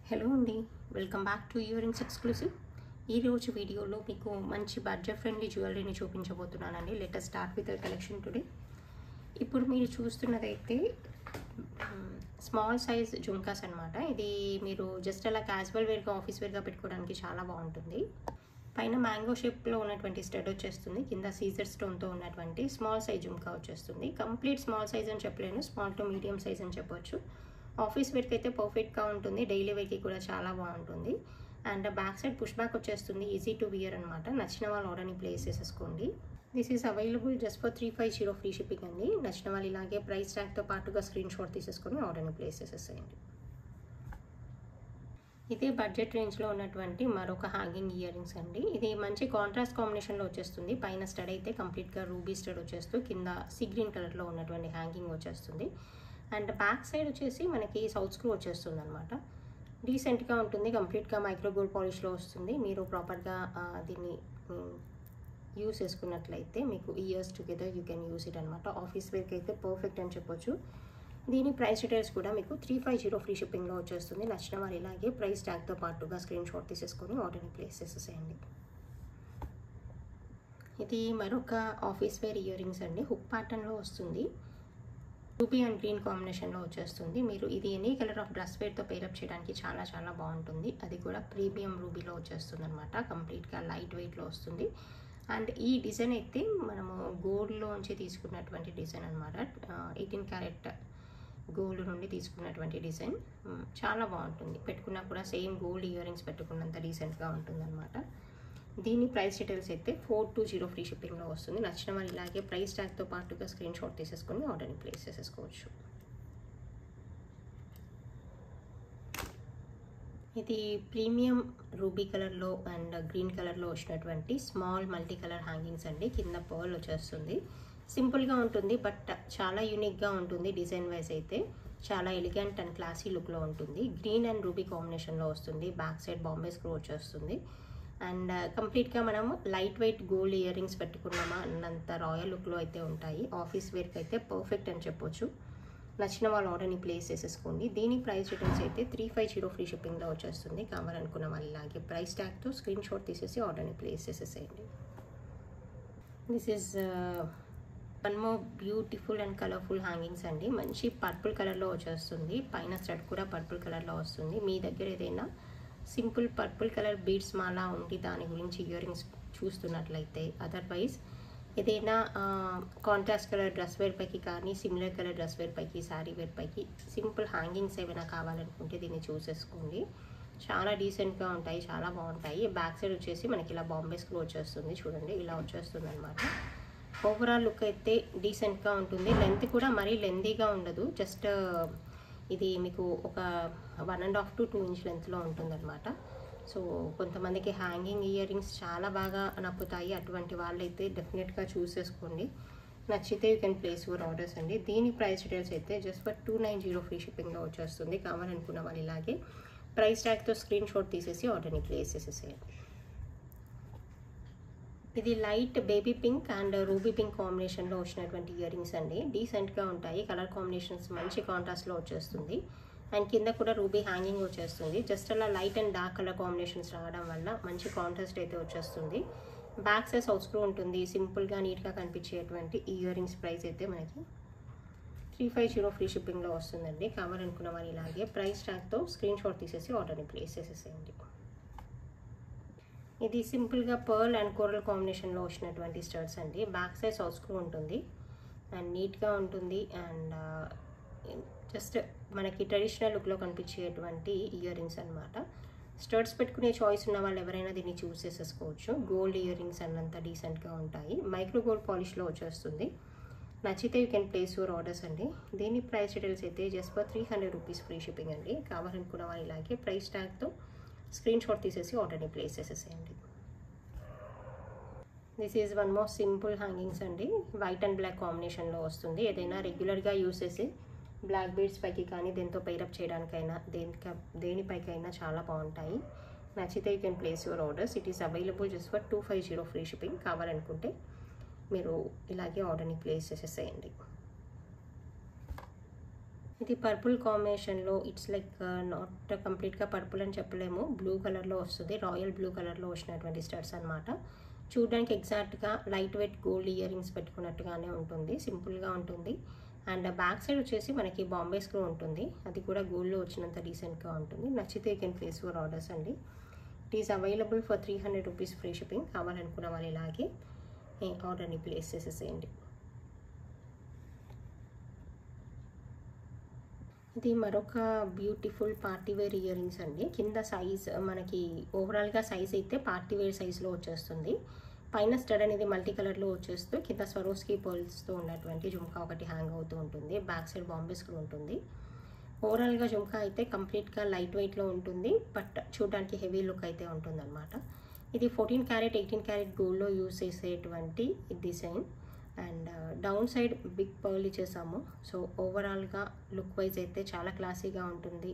Hello అండి, welcome back to earrings exclusive. ఈరోజు వీడియోలో మీకు మంచి బడ్జెట్ ఫ్రెండ్లీ జ్యువెలరీని చూపించబోతున్నానండి. Let start with collection today. ఇప్పుడు మీరు చూస్తున్నదైతే స్మాల్ సైజ్ జుంకాస్ అనమాట. ఇది మీరు జస్ట్ అలా క్యాజువల్ వేర్గా ఆఫీస్ వేర్గా పెట్టుకోవడానికి చాలా బాగుంటుంది. పైన మ్యాంగో షేప్లో ఉన్నటువంటి స్టడ్ వచ్చేస్తుంది, కింద సీజర్ స్టోన్తో ఉన్నటువంటి స్మాల్ సైజ్ జుంకా వచ్చేస్తుంది. కంప్లీట్ స్మాల్ సైజ్ అని చెప్పలేను, స్మాల్ టు మీడియం సైజ్ అని చెప్పొచ్చు. ఆఫీస్ వేర్కి అయితే పర్ఫెక్ట్గా ఉంటుంది, డైలీ వేర్కి కూడా చాలా బాగుంటుంది. And back side push back వచ్చేస్తుంది, ఈజీ టు వియర్ అనమాట. నచ్చిన వాళ్ళు ఆర్డర్ని ప్లేస్ చేసేసుకోండి. This is available just for 350 free shipping అండి. నచ్చిన వాళ్ళు ఇలాగే ప్రైస్ ట్యాగ్తో పాటుగా స్క్రీన్ షాట్ తీసేసుకొని ఆర్డర్ని ప్లేస్ చేసేసేయండి. ఇదే బడ్జెట్ రేంజ్లో ఉన్నటువంటి మరొక హ్యాంగింగ్ ఇయర్ రింగ్స్ అండి. ఇది మంచి కాంట్రాస్ట్ కాంబినేషన్లో వచ్చేస్తుంది. పైన స్టడ్ అయితే కంప్లీట్గా రూబీ స్టడ్ వచ్చేస్తూ కింద సీ గ్రీన్ కలర్లో ఉన్నటువంటి హ్యాంగింగ్ వచ్చేస్తుంది. అండ్ బ్యాక్ సైడ్ వచ్చేసి మనకి సౌత్ స్క్రూ వచ్చేస్తుంది అనమాట. డీసెంట్గా ఉంటుంది, కంప్లీట్గా మైక్రో గోల్డ్ పాలిష్లో వస్తుంది. మీరు ప్రాపర్గా దీన్ని యూస్ చేసుకున్నట్లయితే మీకు years together you can use it అనమాట. ఆఫీస్ వేర్కి అయితే పర్ఫెక్ట్ అని చెప్పొచ్చు. దీని ప్రైస్ డీటెయిల్స్ కూడా మీకు 350 ఫ్రీ షిప్పింగ్లో వచ్చేస్తుంది. నచ్చిన వాళ్ళు ఇలాగే ప్రైస్ ట్యాగ్తో పాటుగా స్క్రీన్ షాట్ తీసేసుకొని ఆర్డర్ని ప్లేస్ చేసేసేయండి. ఇది మరొక ఆఫీస్ వేర్ ఇయర్ రింగ్స్ అండి. హుక్ ప్యాటర్న్లో వస్తుంది, రూబీ అండ్ గ్రీన్ కాంబినేషన్లో వచ్చేస్తుంది. మీరు ఇది ఎనీ కలర్ ఆఫ్ డ్రెస్ వేర్తో పేరప్ చేయడానికి చాలా చాలా బాగుంటుంది. అది కూడా ప్రీమియం రూబీలో వచ్చేస్తుంది అనమాట. కంప్లీట్గా లైట్ వెయిట్లో వస్తుంది. అండ్ ఈ డిజైన్ అయితే మనము గోల్డ్లోంచి తీసుకున్నటువంటి డిజైన్ అనమాట. 18 క్యారెట్ గోల్డ్ నుండి తీసుకున్నటువంటి డిజైన్ చాలా బాగుంటుంది. పెట్టుకున్నా కూడా సేమ్ గోల్డ్ ఇయర్ రింగ్స్ పెట్టుకున్నంత డీసెంట్గా ఉంటుంది అనమాట. దీని ప్రైస్ డీటెయిల్స్ అయితే 420 ఫ్రీ షిప్పింగ్లో వస్తుంది. నచ్చిన వాళ్ళు ఇలాగే ప్రైస్ ట్యాగ్తో పాటుగా స్క్రీన్ షాట్ తీసేసుకొని ఆర్డర్ని ప్లేస్ చేసేసుకోవచ్చు. ఇది ప్రీమియం రూబీ కలర్లో అండ్ గ్రీన్ కలర్లో వచ్చినటువంటి స్మాల్ మల్టీ కలర్ హ్యాంగింగ్స్ అండి. కింద పర్ల్ వచ్చేస్తుంది. సింపుల్గా ఉంటుంది బట్ చాలా యూనిక్గా ఉంటుంది. డిజైన్ వైజ్ అయితే చాలా ఎలిగెంట్ అండ్ క్లాసీ లుక్లో ఉంటుంది. గ్రీన్ అండ్ రూబీ కాంబినేషన్లో వస్తుంది. బ్యాక్ సైడ్ బాంబే స్క్రూ వచ్చేస్తుంది. అండ్ కంప్లీట్గా మనం light weight gold earrings పెట్టుకున్నామా అన్నంత రాయల్ లుక్లో అయితే ఉంటాయి. ఆఫీస్ వేర్కి అయితే పర్ఫెక్ట్ అని చెప్పొచ్చు. నచ్చిన వాళ్ళు ఆర్డర్ని ప్లేస్ చేసేసుకోండి. దీని ప్రైస్ డీటెయిల్స్ అయితే 350 ఫ్రీ షిప్పింగ్లో వచ్చేస్తుంది. కావాలనుకున్న వాళ్ళు ఇలాగే ప్రైస్ ట్యాగ్తో స్క్రీన్ షాట్ తీసేసి ఆర్డర్ని ప్లేస్ చేసేసేయండి. This is one more beautiful and colourful hangings అండి. మంచి పర్పుల్ కలర్లో వచ్చేస్తుంది. పైన స్టడ్ కూడా పర్పుల్ కలర్లో వస్తుంది. మీ దగ్గర ఏదైనా సింపుల్ పర్పుల్ కలర్ బీడ్స్ మాలా ఉండి దాని గురించి ఇయర్ రింగ్స్ చూస్తున్నట్లయితే, అదర్వైజ్ ఏదైనా కాంట్రాస్ట్ కలర్ డ్రెస్ వేర్ పైకి కానీ సిమిలర్ కలర్ డ్రెస్ వేర్ పైకి శారీ వేర్ పైకి సింపుల్ హ్యాంగింగ్స్ ఏమైనా కావాలనుకుంటే దీన్ని చూసేసుకోండి. చాలా డీసెంట్గా ఉంటాయి, చాలా బాగుంటాయి. బ్యాక్ సైడ్ వచ్చేసి మనకి ఇలా బాంబే స్క్రూ వచ్చేస్తుంది. చూడండి, ఇలా వచ్చేస్తుంది అనమాట. ఓవరాల్ లుక్ అయితే డీసెంట్గా ఉంటుంది. లెంత్ కూడా మరీ లెంతీగా ఉండదు. జస్ట్ ఇది మీకు ఒక 1.5 to 2 ఇంచ్ లెంత్లో ఉంటుందన్నమాట. సో కొంతమందికి హ్యాంగింగ్ ఇయర్ రింగ్స్ చాలా బాగా నప్పుతాయి. అటువంటి వాళ్ళైతే డెఫినెట్గా చూస్ చేసుకోండి. నచ్చితే you can place your orders అండి. దీని ప్రైస్ డీటెయిల్స్ అయితే జస్ట్ ఫర్ 290 ఫ్రీ షిప్పింగ్లో వచ్చేస్తుంది. కావాలనుకున్న వాళ్ళు ఇలాగే ప్రైస్ ట్యాగ్తో స్క్రీన్ షాట్ తీసేసి ఆర్డర్ని ప్లేస్ చేసేసేయండి. ఇది light baby pink and ruby pink కాంబినేషన్లో వచ్చినటువంటి ఇయర్ రింగ్స్ అండి. డీసెంట్గా ఉంటాయి. కలర్ కాంబినేషన్స్ మంచి కాంట్రాస్ట్లో వచ్చేస్తుంది. అండ్ కింద కూడా రూబీ హ్యాంగింగ్ వచ్చేస్తుంది. జస్ట్ అలా light and dark colour combinations రావడం వల్ల మంచి కాంట్రాస్ట్ అయితే వచ్చేస్తుంది. బ్యాక్ సైడ్ సౌత్ స్క్రూ ఉంటుంది. సింపుల్గా నీట్గా కనిపించేటువంటి ఇయర్ రింగ్స్ ప్రైస్ అయితే మనకి 350 ఫ్రీ షిప్పింగ్లో వస్తుందండి. కావాలనుకున్న వాళ్ళు ఇలాగే ప్రైస్ ట్యాగ్తో స్క్రీన్ షాట్ తీసేసి ఆర్డర్ని ప్లేస్ చేసేసేయండి. ఇది సింపుల్గా పర్ల్ అండ్ కోరల్ కాంబినేషన్లో వచ్చినటువంటి స్టడ్స్ అండి. బ్యాక్ సైడ్ సౌత్ స్క్రూ ఉంటుంది అండ్ నీట్గా ఉంటుంది. అండ్ జస్ట్ మనకి ట్రెడిషనల్ లుక్లో కనిపించేటువంటి ఇయర్ రింగ్స్ అనమాట. స్టడ్స్ పెట్టుకునే చాయిస్ ఉన్న వాళ్ళు ఎవరైనా దీన్ని చూస్ చేసేసుకోవచ్చు. గోల్డ్ ఇయర్ రింగ్స్ అన్నంత డీసెంట్గా ఉంటాయి. మైక్రో గోల్డ్ పాలిష్లో వచ్చేస్తుంది. నచ్చితే you can place your orders అండి. దీని ప్రైస్ డీటెయిల్స్ అయితే just for 300 rupees free shipping అండి. కావాలనుకున్న వాళ్ళు ఇలాగే ప్రైస్ ట్యాగ్తో స్క్రీన్ షాట్ తీసేసి ఆర్డర్ని ప్లేస్ చేసేసేయండి. This is one more simple hangings అండి. వైట్ అండ్ బ్లాక్ కాంబినేషన్లో వస్తుంది. ఏదైనా రెగ్యులర్గా యూస్ చేసి బ్లాక్ బీడ్స్ పైకి కానీ దేంతో పైరప్ చేయడానికైనా దేనిపైకైనా చాలా బాగుంటాయి. నచ్చితే you can place your orders. It is available just for 250 free shipping. కావాలనుకుంటే మీరు ఇలాగే ఆర్డర్ని ప్లేస్ చేసేసేయండి. ఇది పర్పుల్ కాంబినేషన్లో, ఇట్స్ లైక్ నాట్ కంప్లీట్గా పర్పుల్ అని చెప్పలేము, బ్లూ కలర్లో వస్తుంది, రాయల్ బ్లూ కలర్లో వచ్చినటువంటి స్టడ్స్ అనమాట. చూడడానికి ఎగ్జాక్ట్గా light weight gold earrings పెట్టుకున్నట్టుగానే ఉంటుంది, సింపుల్గా ఉంటుంది. అండ్ బ్యాక్ సైడ్ వచ్చేసి మనకి బాంబే స్క్రూ ఉంటుంది, అది కూడా గోల్డ్లో వచ్చినంత డీసెంట్గా ఉంటుంది. నచ్చితే you can place your orders అండి. It is available for 300 rupees free shipping. కావాలనుకున్న వాళ్ళు ఇలాగే ఆర్డర్ని ప్లేస్ చేసేసేయండి. ఇది మరొక బ్యూటిఫుల్ పార్టీవేర్ ఇయర్ రింగ్స్ అండి. కింద సైజ్ మనకి ఓవరాల్గా సైజ్ అయితే పార్టీవేర్ సైజ్లో వచ్చేస్తుంది. పైన స్టడ్ అనేది మల్టీ కలర్లో వచ్చేస్తూ కింద స్వరోస్కీ పర్ల్స్తో ఉన్నటువంటి జుమ్కా ఒకటి హ్యాంగ్ అవుతూ ఉంటుంది. బ్యాక్ సైడ్ బాంబే స్క్రూ ఉంటుంది. ఓవరాల్గా జుమ్కా అయితే కంప్లీట్గా లైట్ వెయిట్లో ఉంటుంది, బట్ చూడడానికి హెవీ లుక్ అయితే ఉంటుందన్నమాట. ఇది 14 క్యారెట్ 18 క్యారెట్ గోల్డ్లో యూజ్ చేసేటువంటి design. And down side big pearl ఇచ్చేసాము. సో ఓవరాల్గా లుక్ వైజ్ అయితే చాలా క్లాసీగా ఉంటుంది.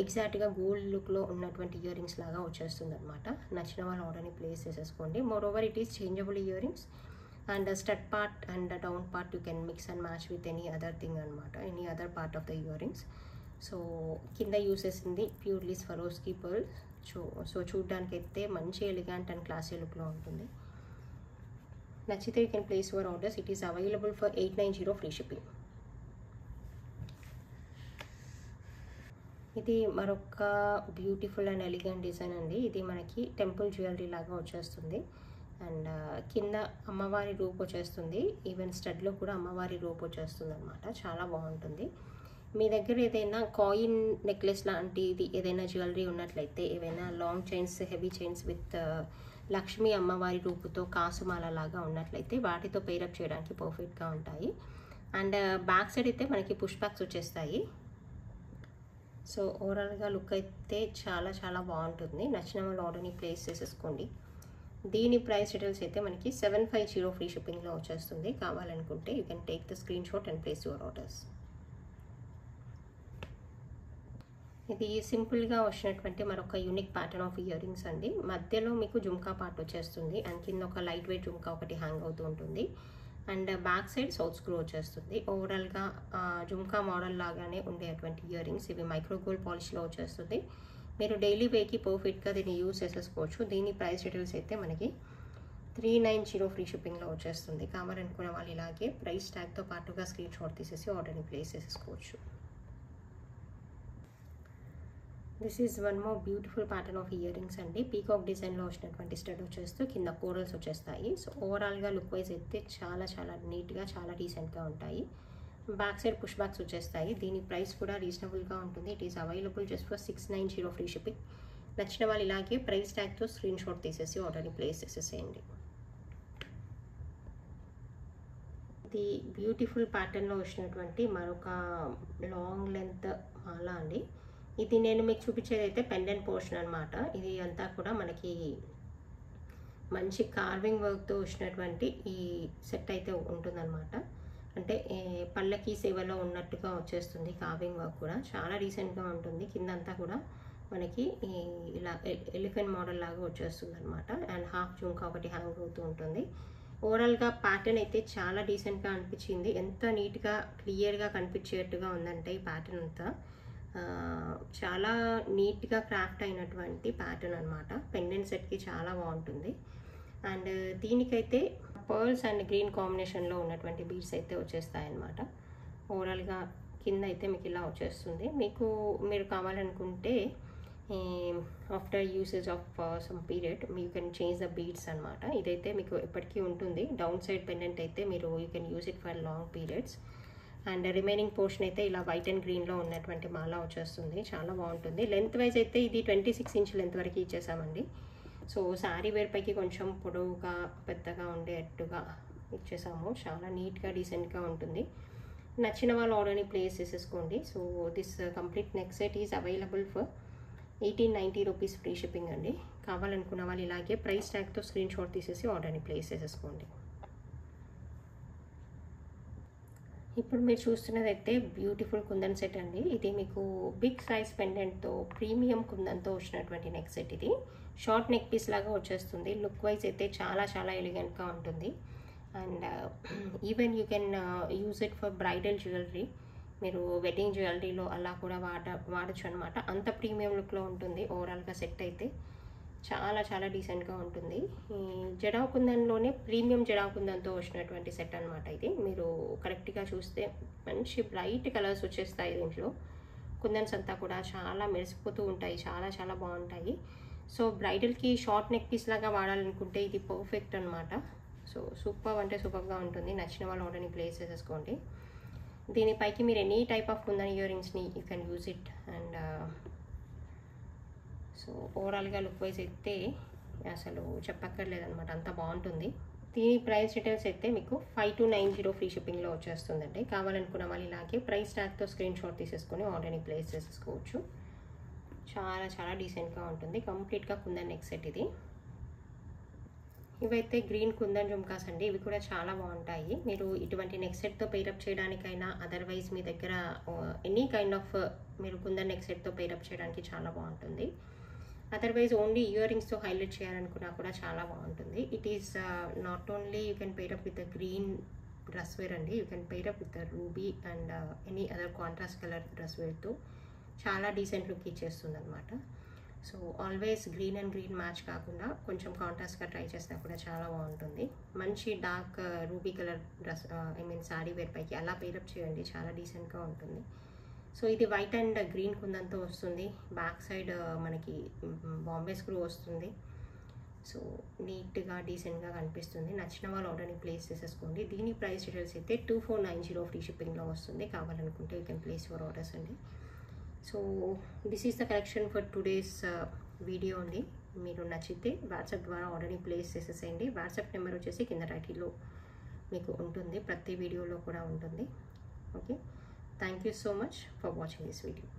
ఎగ్జాక్ట్గా గోల్డ్ లుక్లో ఉన్నటువంటి ఇయర్ రింగ్స్ లాగా వచ్చేస్తుంది అనమాట. నచ్చిన వాళ్ళు ఆర్డర్ని ప్లేస్ చేసేసుకోండి. Moreover it is changeable earrings and stud part and down part you can mix and match with any other thing అనమాట, any other part of the earrings. So కింద use చేసింది purely Swarovski pearl. So చూడడానికి అయితే మంచి elegant and classy లుక్లో ఉంటుంది. నచ్చితే you can place your orders. It is available for 890 free shipping. ఇది మరొక బ్యూటిఫుల్ అండ్ ఎలిగెంట్ డిజైన్ అండి. ఇది మనకి టెంపుల్ జ్యువెలరీ లాగా వచ్చేస్తుంది. అండ్ కింద అమ్మవారి రూప్ వచ్చేస్తుంది, ఈవెన్ స్టడ్లో కూడా అమ్మవారి రూప్ వచ్చేస్తుంది అనమాట. చాలా బాగుంటుంది. మీ దగ్గర ఏదైనా కాయిన్ నెక్లెస్ లాంటిది ఏదైనా జ్యువెలరీ ఉన్నట్లయితే, ఏవైనా long chains heavy chains with Lakshmi అమ్మవారి రూపుతో కాసుమాల లాగా ఉన్నట్లయితే వాటితో పేరప్ చేయడానికి పర్ఫెక్ట్గా ఉంటాయి. అండ్ బ్యాక్ సైడ్ అయితే మనకి పుష్ బ్యాక్స్ వచ్చేస్తాయి. సో ఓవరాల్గా లుక్ అయితే చాలా చాలా బాగుంటుంది. నచ్చిన వాళ్ళు ఆర్డర్ని ప్లేస్ చేసేసుకోండి. దీని ప్రైస్ డీటెయిల్స్ అయితే మనకి 750 ఫ్రీ షిప్పింగ్లో వచ్చేస్తుంది. కావాలనుకుంటే you can take the screen shot and place your orders. ఇది సింపుల్గా వచ్చినటువంటి మరొక unique pattern of ear rings అండి. మధ్యలో మీకు జుమ్కా పార్ట్ వచ్చేస్తుంది అండ్ కింద ఒక లైట్ వెయిట్ జుమ్కా ఒకటి హ్యాంగ్ అవుతూ ఉంటుంది. And back side south screw వచ్చేస్తుంది. ఓవరాల్గా జుమ్కా మోడల్ లాగానే ఉండేటువంటి ఇయర్ రింగ్స్. ఇవి మైక్రో గోల్డ్ పాలిష్లో వచ్చేస్తుంది. మీరు డైలీ వేకి పర్ఫెక్ట్గా దీన్ని యూజ్ చేసేసుకోవచ్చు. దీని ప్రైస్ డీటెయిల్స్ అయితే మనకి 390 ఫ్రీ షిప్పింగ్లో వచ్చేస్తుంది. కావాలనుకున్న వాళ్ళు ఇలాగే ప్రైస్ ట్యాగ్తో పాటుగా స్క్రీన్ షాట్ తీసేసి ఆర్డర్ని ప్లేస్ చేసేసుకోవచ్చు. This is one more beautiful pattern of ear rings అండి. పీకాక్ డిజైన్లో వచ్చినటువంటి స్టడ్ వచ్చేస్తూ కింద కోరల్స్ వచ్చేస్తాయి. సో ఓవరాల్గా లుక్ వైజ్ అయితే చాలా చాలా నీట్గా చాలా డీసెంట్గా ఉంటాయి. బ్యాక్ సైడ్ పుష్ బ్యాక్స్ వచ్చేస్తాయి. దీని ప్రైస్ కూడా రీజనబుల్గా ఉంటుంది. It is available just for 690 free shipping. నచ్చిన వాళ్ళు ఇలాగే ప్రైస్ ట్యాగ్తో స్క్రీన్ షాట్ తీసేసి ఆర్డర్ని ప్లేస్ చేసేసేయండి. ఇది బ్యూటిఫుల్ ప్యాటర్న్లో వచ్చినటువంటి మరొక లాంగ్ లెంత్ మాల అండి. ఇది నేను మీకు చూపించేది అయితే పెండెంట్ పోర్షన్ అనమాట. ఇది అంతా కూడా మనకి మంచి కార్వింగ్ వర్క్తో వచ్చినటువంటి ఈ సెట్ అయితే ఉంటుందన్నమాట. అంటే పల్లకి సేవలో ఉన్నట్టుగా వచ్చేస్తుంది కార్వింగ్ వర్క్ కూడా. చాలా రీసెంట్గా ఉంటుంది. కిందంతా కూడా మనకి ఇలా ఎలిఫెంట్ మోడల్ లాగా వచ్చేస్తుంది అనమాట. అండ్ హాఫ్ జుంకా ఒకటి హ్యాంగ్ అవుతూ ఉంటుంది. ఓవరాల్గా ప్యాటర్న్ అయితే చాలా డీసెంట్గా అనిపించింది. ఎంత నీట్గా క్లియర్గా కనిపించేట్టుగా ఉందంటే ఈ ప్యాటర్న్ అంతా చాలా నీట్గా క్రాఫ్ట్ అయినటువంటి ప్యాటర్న్ అనమాట. పెండెంట్ సెట్కి చాలా బాగుంటుంది. అండ్ దీనికైతే పర్ల్స్ అండ్ గ్రీన్ కాంబినేషన్లో ఉన్నటువంటి బీడ్స్ అయితే వచ్చేస్తాయన్నమాట. ఓవరాల్గా కింద అయితే మీకు ఇలా వచ్చేస్తుంది. మీరు కావాలనుకుంటే after usage of some period you can change the beads అనమాట. ఇదైతే మీకు ఎప్పటికీ ఉంటుంది. డౌన్ సైడ్ పెండెంట్ అయితే మీరు you can use it for long periods. And remaining portion అయితే ఇలా వైట్ అండ్ గ్రీన్లో ఉన్నటువంటి మాల వచ్చేస్తుంది. చాలా బాగుంటుంది. లెంత్ వైజ్ అయితే ఇది 26 ఇంచ్ లెంత్ వరకు ఇచ్చేసామండి. సో శారీ వేర్ పైకి కొంచెం పొడవుగా పెద్దగా ఉండేట్టుగా ఇచ్చేసాము. చాలా నీట్గా డీసెంట్గా ఉంటుంది. నచ్చిన వాళ్ళు ఆర్డర్ని ప్లేస్ చేసేసుకోండి. So this complete neck set is available for 1890 rupees free shipping అండి. కావాలనుకున్న వాళ్ళు ఇలాగే ప్రైస్ ట్యాగ్తో స్క్రీన్ షాట్ తీసేసి ఆర్డర్ని ప్లేస్ చేసేసుకోండి. ఇప్పుడు మీరు చూస్తున్నది అయితే బ్యూటిఫుల్ కుందన్ సెట్ అండి. ఇది మీకు బిగ్ సైజ్ పెండెంట్తో ప్రీమియం కుందన్తో వచ్చినటువంటి నెక్ సెట్. ఇది షార్ట్ నెక్ పీస్ లాగా వచ్చేస్తుంది. లుక్ వైజ్ అయితే చాలా చాలా ఎలిగెంట్గా ఉంటుంది. And even you can use it for bridal jewellery. మీరు వెడ్డింగ్ జ్యువెలరీలో అలా కూడా వాడచ్చు అనమాట. అంత ప్రీమియం లుక్లో ఉంటుంది ఓవరాల్గా సెట్ అయితే. చాలా చాలా డీసెంట్గా ఉంటుంది. ఈ జడా కుందన్లోనే ప్రీమియం జడా కుందన్తో వచ్చినటువంటి సెట్ అనమాట ఇది. మీరు కరెక్ట్గా చూస్తే మంచి బ్రైట్ కలర్స్ వచ్చేస్తాయి దీంట్లో. కుందన్స్ అంతా కూడా చాలా మెరిసిపోతూ ఉంటాయి, చాలా చాలా బాగుంటాయి. సో బ్రైడల్కి షార్ట్ నెక్ పీస్ లాగా వాడాలనుకుంటే ఇది పర్ఫెక్ట్ అనమాట. సో సూపర్ అంటే సూపర్గా ఉంటుంది. నచ్చిన వాళ్ళు ఆర్డర్ని ప్లేస్ చేసేసుకోండి. దీనిపైకి మీరు ఎనీ టైప్ ఆఫ్ కుందన్ ఇయర్ రింగ్స్ని you can use it. And so ఓవరాల్గా లుక్ వైజ్ అయితే అసలు చెప్పక్కర్లేదనమాట, అంత బాగుంటుంది. దీని ప్రైస్ డీటెయిల్స్ అయితే మీకు 5290 ఫ్రీ షిప్పింగ్లో వచ్చేస్తుందండి. కావాలనుకున్న వాళ్ళు ఇలాగే ప్రైస్ ట్యాగ్తో స్క్రీన్ షాట్ తీసేసుకొని ఆర్డర్ని ప్లేస్ చేసేసుకోవచ్చు. చాలా చాలా డీసెంట్గా ఉంటుంది. కంప్లీట్గా కుందన్ నెక్ సెట్ ఇది. ఇవైతే గ్రీన్ కుందన్ జుమ్కాస్ అండి. ఇవి కూడా చాలా బాగుంటాయి. మీరు ఇటువంటి నెక్ సెట్తో పేరప్ చేయడానికైనా అదర్వైజ్ మీ దగ్గర ఎనీ కైండ్ ఆఫ్ మీరు కుందన్ నెక్ సెట్తో పేరప్ చేయడానికి చాలా బాగుంటుంది. అదర్వైజ్ ఓన్లీ ఇయర్ రింగ్స్తో హైలైట్ చేయాలనుకున్నా కూడా చాలా బాగుంటుంది. It is not only you can pair up with the green dress wear అండి, you can pair up with the ruby and any other contrast colour dress వేర్తో చాలా డీసెంట్ లుక్ ఇచ్చేస్తుంది అనమాట. So always green and green match కాకుండా కొంచెం కాంట్రాస్ట్గా try చేసినా కూడా చాలా బాగుంటుంది. మంచి dark ruby colour dress sari wear పైకి అలా పేరప్ చేయండి, చాలా డీసెంట్గా ఉంటుంది. సో ఇది వైట్ అండ్ గ్రీన్ కుందంతో వస్తుంది. బ్యాక్ సైడ్ మనకి బాంబే స్క్రూ వస్తుంది. సో నీట్గా డీసెంట్గా కనిపిస్తుంది. నచ్చిన వాళ్ళు ఆర్డర్ని ప్లేస్ చేసేసుకోండి. దీని ప్రైస్ డీటెయిల్స్ అయితే 2490 ఫ్రీ షిప్పింగ్లో వస్తుంది. కావాలనుకుంటే you can place your orders అండి. So this is the collection for today's video అండి. మీరు నచ్చితే వాట్సాప్ ద్వారా ఆర్డర్ని ప్లేస్ చేసేసేయండి. వాట్సాప్ నెంబర్ వచ్చేసి కింద టైటిల్లో మీకు ఉంటుంది, ప్రతి వీడియోలో కూడా ఉంటుంది. Okay, thank you so much for watching this video.